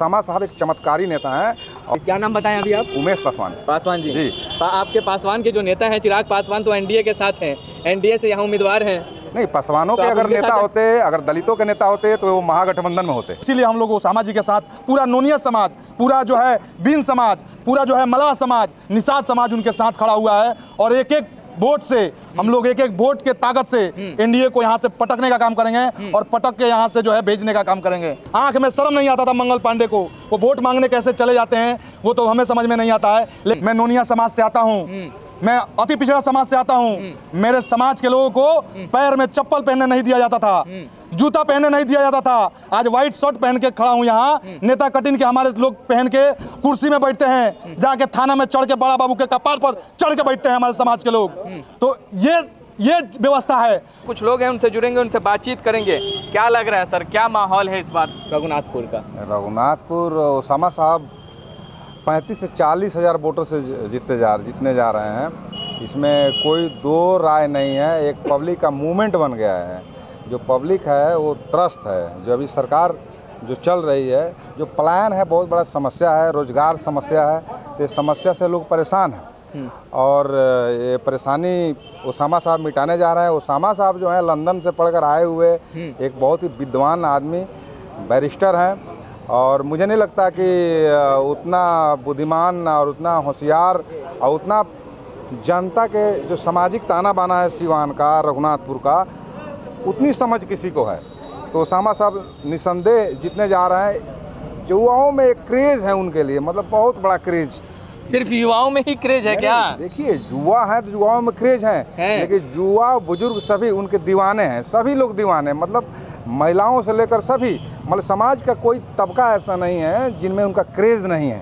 Osama साहब एक चमत्कारी नेता हैं। क्या नाम बताएं अभी आप? उमेश पासवान। पासवान जी। जी। आपके पासवान के जो नेता हैं चिराग पासवान तो एनडीए के साथ हैं, एनडीए से यहाँ उम्मीदवार हैं। नहीं, पासवानों के अगर नेता होते, अगर दलितों के नेता होते तो वो महागठबंधन में होते। इसीलिए हम लोग ओसामा जी के साथ पूरा नोनिया समाज, पूरा जो है बीन समाज, पूरा जो है मलाह समाज, निषाद समाज उनके साथ खड़ा हुआ है। और एक एक वोट से हम लोग एक एक वोट के ताकत से एनडीए को यहाँ से पटकने का काम करेंगे और पटक के यहाँ से जो है भेजने का काम करेंगे। आंख में शर्म नहीं आता था मंगल पांडे को, वो वोट मांगने कैसे चले जाते हैं वो तो हमें समझ में नहीं आता है। लेकिन मैं नोनिया समाज से आता हूँ, मैं अति पिछड़ा समाज से आता हूँ। मेरे समाज के लोगों को पैर में चप्पल पहनने नहीं दिया जाता था, जूता पहनने नहीं दिया जाता था। आज व्हाइट शर्ट पहन के खड़ा हूँ यहाँ, नेता कटिन के हमारे लोग पहन के कुर्सी में बैठते हैं, जाके थाना में चढ़ के बड़ा बाबू के कपार पर चढ़ के बैठते हैं हमारे समाज के लोग। तो ये व्यवस्था है। कुछ लोग हैं उनसे जुड़ेंगे, उनसे बातचीत करेंगे। क्या लग रहा है सर, क्या माहौल है इस बार रघुनाथपुर का? रघुनाथपुर ओसामा साहब 35 से 40 हज़ार वोटों से जीतने जा रहे हैं। इसमें कोई दो राय नहीं है। एक पब्लिक का मूवमेंट बन गया है। जो पब्लिक है वो त्रस्त है। जो अभी सरकार जो चल रही है, जो प्लान है, बहुत बड़ा समस्या है, रोजगार समस्या है। तो इस समस्या से लोग परेशान हैं और ये परेशानी ओसामा साहब मिटाने जा रहे हैं। ओसामा साहब जो है लंदन से पढ़कर आए हुए एक बहुत ही विद्वान आदमी, बैरिस्टर हैं। और मुझे नहीं लगता कि उतना बुद्धिमान और उतना होशियार और उतना जनता के जो सामाजिक ताना बाना है सिवान का, रघुनाथपुर का, उतनी समझ किसी को है। तो ओसामा साहब निसंदेह जीतने जा रहे हैं। युवाओं में एक क्रेज़ है उनके लिए, मतलब बहुत बड़ा क्रेज़। सिर्फ युवाओं में ही क्रेज है क्या? देखिए, युवा है तो युवाओं में क्रेज है, लेकिन युवा बुजुर्ग सभी उनके दीवाने हैं। सभी लोग दीवाने, मतलब महिलाओं से लेकर सभी, मतलब समाज का कोई तबका ऐसा नहीं है जिनमें उनका क्रेज नहीं है।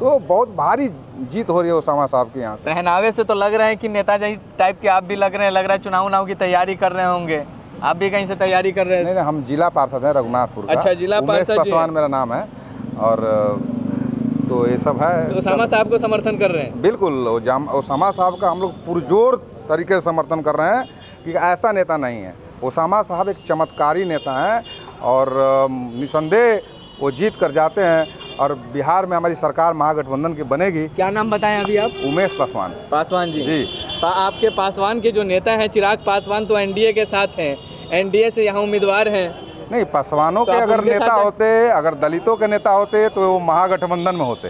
तो बहुत भारी जीत हो रही है ओसामा साहब के यहाँ से। पहनावे से तो लग रहे हैं कि नेताजी टाइप के आप भी लग रहे हैं। लग रहा है चुनाव की तैयारी कर रहे होंगे। आप भी कहीं से तैयारी कर रहे हैं? नहीं, हम जिला पार्षद हैं रघुनाथपुर का। अच्छा, जिला पार्षद। उमेश पासवान मेरा नाम है। और तो ये सब है। तो ओसामा साहब को समर्थन कर रहे हैं? बिल्कुल, ओसामा साहब का हम लोग पुरजोर तरीके से समर्थन कर रहे हैं कि ऐसा नेता नहीं है। ओसामा साहब एक चमत्कारी नेता हैं और निसंदेह वो जीत कर जाते हैं। और बिहार में हमारी सरकार महागठबंधन की बनेगी। क्या नाम बताएं अभी आप? उमेश पासवान। पासवान जी। जी। आपके पासवान के जो नेता हैं चिराग पासवान तो एनडीए के साथ हैं, एनडीए से यहाँ उम्मीदवार हैं। नहीं, पासवानों के अगर नेता होते, अगर दलितों के नेता होते तो वो महागठबंधन में होते।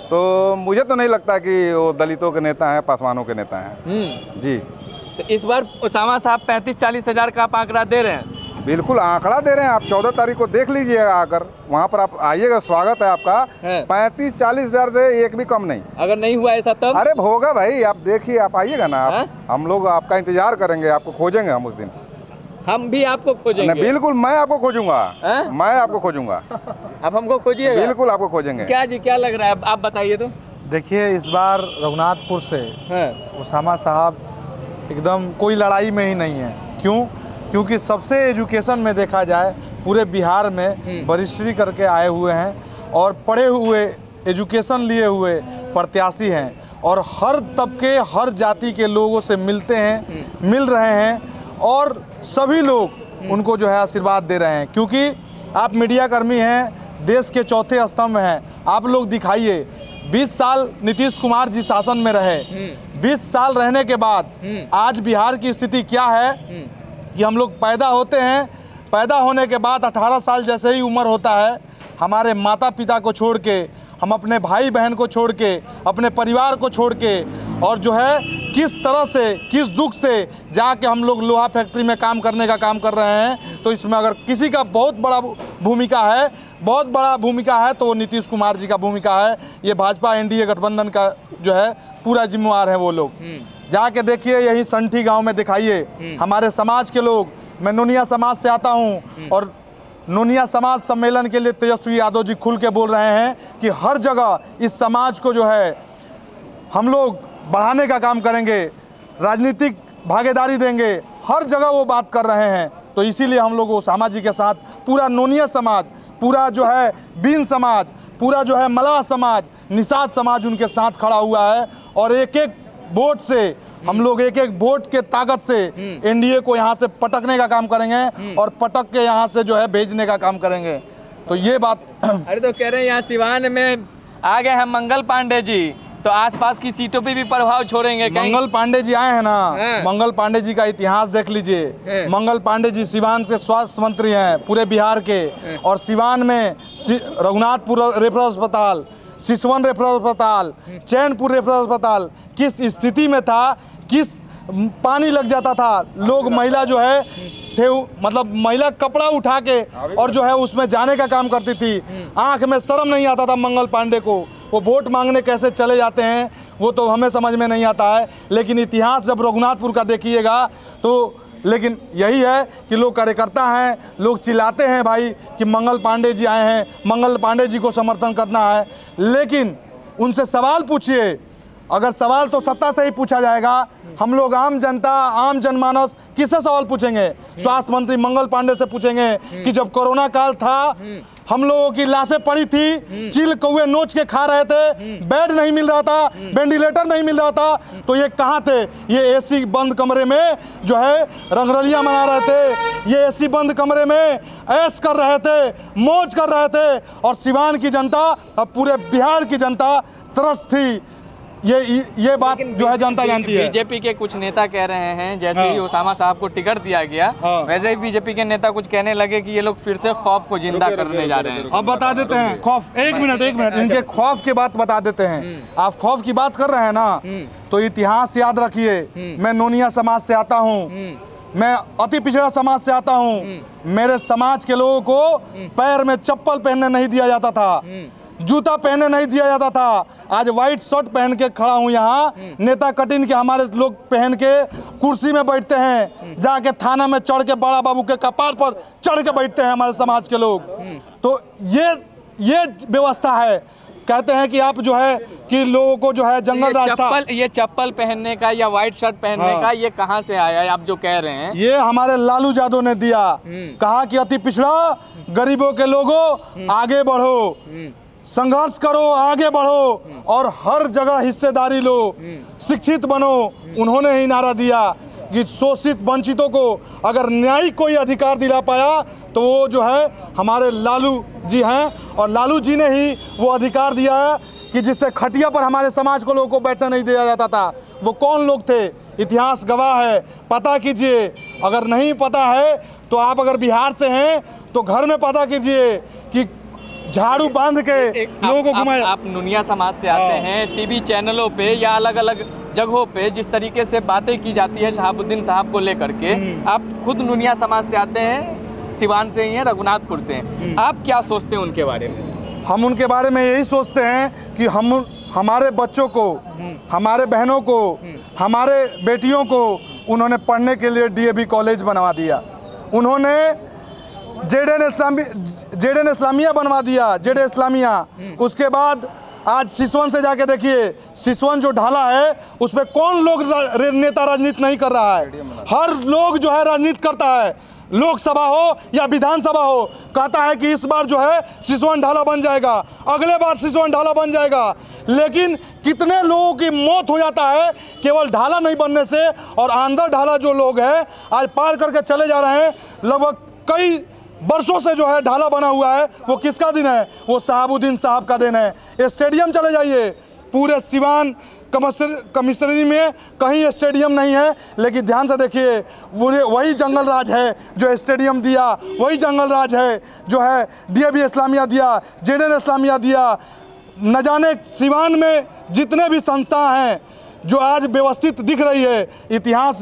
तो मुझे तो नहीं लगता कि वो दलितों के नेता हैं, पासवानों के नेता हैं। जी। तो इस बार ओसामा साहब 35-40 हज़ार का आप आंकड़ा दे रहे हैं? बिल्कुल आंकड़ा दे रहे हैं। आप 14 तारीख को देख लीजिएगा, आकर वहाँ पर आप आइएगा, स्वागत है आपका। 35-40 हज़ार से एक भी कम नहीं। अगर नहीं हुआ ऐसा तब? अरे होगा भाई, आप देखिए, आप आइएगा ना। आप, हम लोग आपका इंतजार करेंगे, आपको खोजेंगे हम उस दिन। हम भी आपको खोजेंगे? बिल्कुल, मैं आपको खोजूंगा। मैं आपको खोजूंगा। आप हमको खोजिएगा? बिल्कुल आपको खोजेंगे। क्या जी, क्या लग रहा है, आप बताइए तो। देखिए, इस बार रघुनाथपुर से ओसामा साहब एकदम कोई लड़ाई में ही नहीं है। क्यों? क्योंकि सबसे एजुकेशन में देखा जाए पूरे बिहार में वरिष्ठी करके आए हुए हैं और पढ़े हुए, एजुकेशन लिए हुए प्रत्याशी हैं और हर तबके, हर जाति के लोगों से मिलते हैं, मिल रहे हैं और सभी लोग उनको जो है आशीर्वाद दे रहे हैं। क्योंकि आप मीडिया कर्मी हैं, देश के चौथे स्तंभ हैं। आप लोग दिखाइए, 20 साल नीतीश कुमार जी शासन में रहे। 20 साल रहने के बाद आज बिहार की स्थिति क्या है कि हम लोग पैदा होते हैं, पैदा होने के बाद 18 साल जैसे ही उम्र होता है, हमारे माता पिता को छोड़ के, हम अपने भाई बहन को छोड़ के, अपने परिवार को छोड़ के, और जो है किस तरह से, किस दुख से जाके हम लोग लोहा फैक्ट्री में काम करने का काम कर रहे हैं। तो इसमें अगर किसी का बहुत बड़ा भूमिका है, बहुत बड़ा भूमिका है, तो वो नीतीश कुमार जी का भूमिका है। ये भाजपा एनडीए गठबंधन का जो है पूरा जिम्मेवार है वो लोग। जाके देखिए, यही संठी गांव में दिखाइए हमारे समाज के लोग। मैं नोनिया समाज से आता हूं और नोनिया समाज सम्मेलन के लिए तेजस्वी यादव जी खुल के बोल रहे हैं कि हर जगह इस समाज को जो है हम लोग बढ़ाने का काम करेंगे, राजनीतिक भागीदारी देंगे, हर जगह वो बात कर रहे हैं। तो इसीलिए हम लोग ओसामा जी के साथ पूरा नोनिया समाज, पूरा जो है बीन समाज, पूरा जो है मलाह समाज, निषाद समाज उनके साथ खड़ा हुआ है। और एक एक वोट से हम लोग, एक एक वोट के ताकत से एनडीए को यहाँ से पटकने का काम करेंगे और पटक के यहाँ से जो है भेजने का काम करेंगे। तो ये बात अरे तो कह रहे हैं यहाँ सिवान में आ गए हैं मंगल पांडे जी, तो आसपास की सीटों पे भी प्रभाव छोड़ेंगे कहीं? मंगल पांडे जी आए हैं ना, मंगल पांडे जी का इतिहास देख लीजिए। मंगल पांडे जी सिवान के स्वास्थ्य मंत्री हैं पूरे बिहार के, और सिवान में रघुनाथपुर रेफरल अस्पताल, सिसवन रेफरल अस्पताल, चैनपुर रेफरल अस्पताल किस स्थिति में था, किस पानी लग जाता था, लोग महिला जो है मतलब महिला कपड़ा उठा के और जो है उसमें जाने का काम करती थी। आंख में शर्म नहीं आता था मंगल पांडे को। वो वोट मांगने कैसे चले जाते हैं वो तो हमें समझ में नहीं आता है, लेकिन इतिहास जब रघुनाथपुर का देखिएगा तो लेकिन यही है कि लोग कार्यकर्ता हैं, लोग चिल्लाते हैं भाई कि मंगल पांडे जी आए हैं, मंगल पांडे जी को समर्थन करना है, लेकिन उनसे सवाल पूछिए। अगर सवाल तो सत्ता से ही पूछा जाएगा, हम लोग आम जनता, आम जनमानस किससे सवाल पूछेंगे? स्वास्थ्य मंत्री मंगल पांडे से पूछेंगे कि जब कोरोना काल था हम लोगों की लाशें पड़ी थी, चील कौवे नोच के खा रहे थे, बेड नहीं मिल रहा था, वेंटिलेटर नहीं मिल रहा था, तो ये कहाँ थे? ये एसी बंद कमरे में जो है रंगरलियां मना रहे थे, ये एसी बंद कमरे में ऐश कर रहे थे, मौज कर रहे थे, और सिवान की जनता और पूरे बिहार की जनता त्रस्त थी। ये बात जो है जनता जानती है। बीजेपी के कुछ नेता कह रहे हैं जैसे ही ओसामा साहब को टिकट दिया गया वैसे ही बीजेपी के नेता कुछ कहने लगे कि ये लोग फिर से खौफ को जिंदा करने जा रहे हैं। अब बता देते हैं खौफ, एक मिनट इनके खौफ की बात बता देते हैं। आप खौफ की बात कर रहे हैं ना, तो इतिहास याद रखिए। मैं नोनिया समाज से आता हूँ, मैं अति पिछड़ा समाज से आता हूँ। मेरे समाज के लोगों को पैर में चप्पल पहनने नहीं दिया जाता था, जूता पहने नहीं दिया जाता था। आज व्हाइट शर्ट पहन के खड़ा हूँ यहाँ, नेता कटिन के हमारे लोग पहन के कुर्सी में बैठते हैं, जाके थाना में चढ़ के बड़ा बाबू के कपार पर चढ़ के बैठते हैं हमारे समाज के लोग। तो ये व्यवस्था है। कहते हैं कि आप जो है कि लोगों को जो है जंगल राज था। ये चप्पल पहनने का या व्हाइट शर्ट पहनने का ये कहाँ से आया है आप जो कह रहे हैं? ये हमारे लालू यादव ने दिया, कहा कि अति पिछड़ा गरीबों के लोगों आगे बढ़ो, संघर्ष करो, आगे बढ़ो और हर जगह हिस्सेदारी लो, शिक्षित बनो। उन्होंने ही नारा दिया कि शोषित वंचितों को अगर न्यायिक कोई अधिकार दिला पाया तो वो जो है हमारे लालू जी हैं, और लालू जी ने ही वो अधिकार दिया है कि जिससे खटिया पर हमारे समाज को लोगों को बैठने नहीं दिया जाता था। वो कौन लोग थे? इतिहास गवाह है, पता कीजिए। अगर नहीं पता है तो आप अगर बिहार से हैं तो घर में पता कीजिए कि झाड़ू बांध के लोगों को घुमाया। आप नुनिया समाज से आते हैं, टीवी चैनलों पे या अलग अलग जगहों पे जिस तरीके से बातें की जाती है शहाबुद्दीन साहब को लेकर के, आप खुद नुनिया समाज से आते हैं, सिवान से ही हैं, रघुनाथपुर से हैं, आप क्या सोचते हैं उनके बारे में? हम उनके बारे में यही सोचते हैं कि हम हमारे बच्चों को, हमारे बहनों को, हमारे बेटियों को उन्होंने पढ़ने के लिए डीएवी कॉलेज बनवा दिया, उन्होंने जेडेन इस्लामिया बनवा दिया, जेडे इस्लामिया। उसके बाद आज सिसवन से जाके देखिए, सिसवन जो ढाला है उस पर कौन लोग नेता राजनीति नहीं कर रहा है? हर लोग जो है राजनीति करता है, लोकसभा हो या विधानसभा हो, कहता है कि इस बार जो है सिसवन ढाला बन जाएगा, अगले बार सिसवन ढाला बन जाएगा। लेकिन कितने लोगों की मौत हो जाता है केवल ढाला नहीं बनने से। और आंध्र ढाला जो लोग हैं आज पार करके चले जा रहे हैं, लगभग कई बरसों से जो है ढाला बना हुआ है। वो किसका दिन है? वो शहाबुद्दीन साहब का दिन है। स्टेडियम चले जाइए, पूरे सिवान कमिश्नरी में कहीं स्टेडियम नहीं है, लेकिन ध्यान से देखिए वही जंगल राज है जो स्टेडियम दिया, वही जंगल राज है जो है डीएवी इस्लामिया दिया, जेडेन इस्लामिया दिया। न जाने सिवान में जितने भी संस्था हैं जो आज व्यवस्थित दिख रही है, इतिहास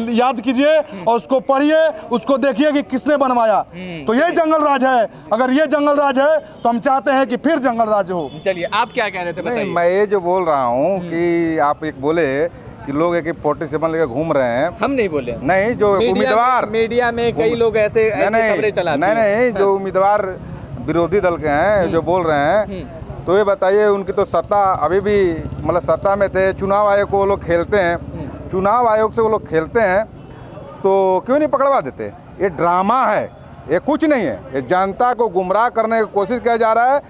याद कीजिए और उसको पढ़िए, उसको देखिए कि किसने बनवाया। तो ये जंगल राज है। अगर ये जंगल राज है तो हम चाहते हैं कि फिर जंगल राज हो। चलिए आप क्या कह रहे थे? नहीं, मैं ये जो बोल रहा हूँ कि आप एक बोले कि लोग एक 47 लेकर घूम रहे हैं। हम नहीं बोले। नहीं, जो उम्मीदवार मीडिया में कई लोग ऐसे खबरें चलाते हैं। नहीं, जो उम्मीदवार विरोधी दल के हैं जो बोल रहे हैं, तो ये बताइए उनकी तो सत्ता अभी भी मतलब सत्ता में थे, चुनाव आयोग को वो लोग खेलते हैं, चुनाव आयोग से वो लोग खेलते हैं, तो क्यों नहीं पकड़वा देते? ये ड्रामा है, ये कुछ नहीं है, ये जनता को गुमराह करने की कोशिश किया जा रहा है।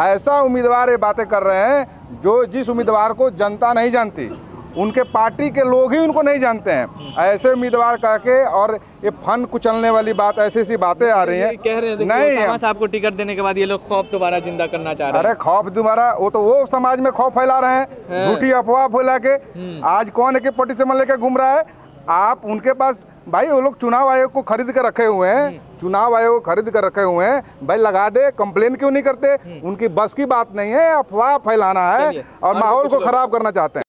ऐसा उम्मीदवार ये बातें कर रहे हैं जो जिस उम्मीदवार को जनता नहीं जानती, उनके पार्टी के लोग ही उनको नहीं जानते हैं। ऐसे उम्मीदवार करके और ये फन कुचलने वाली बात, ऐसी ऐसी बातें आ रही हैं। कह रहे हैं नहीं, ओसामा साहब को टिकट देने के बाद ये लोग खौफ दोबारा जिंदा करना चाह रहे हैं। अरे खौफ दोबारा, वो तो वो समाज में खौफ फैला रहे हैं, झूठी अफवाह फैला के। आज कौन है कि पटिशनर लेके घूम रहा है? आप उनके पास भाई, वो लोग चुनाव आयोग को खरीद कर रखे हुए हैं, चुनाव आयोग को खरीद कर रखे हुए हैं भाई, लगा दे। कंप्लेन क्यों नहीं करते? उनकी बस की बात नहीं है, अफवाह फैलाना है और माहौल को खराब करना चाहते हैं।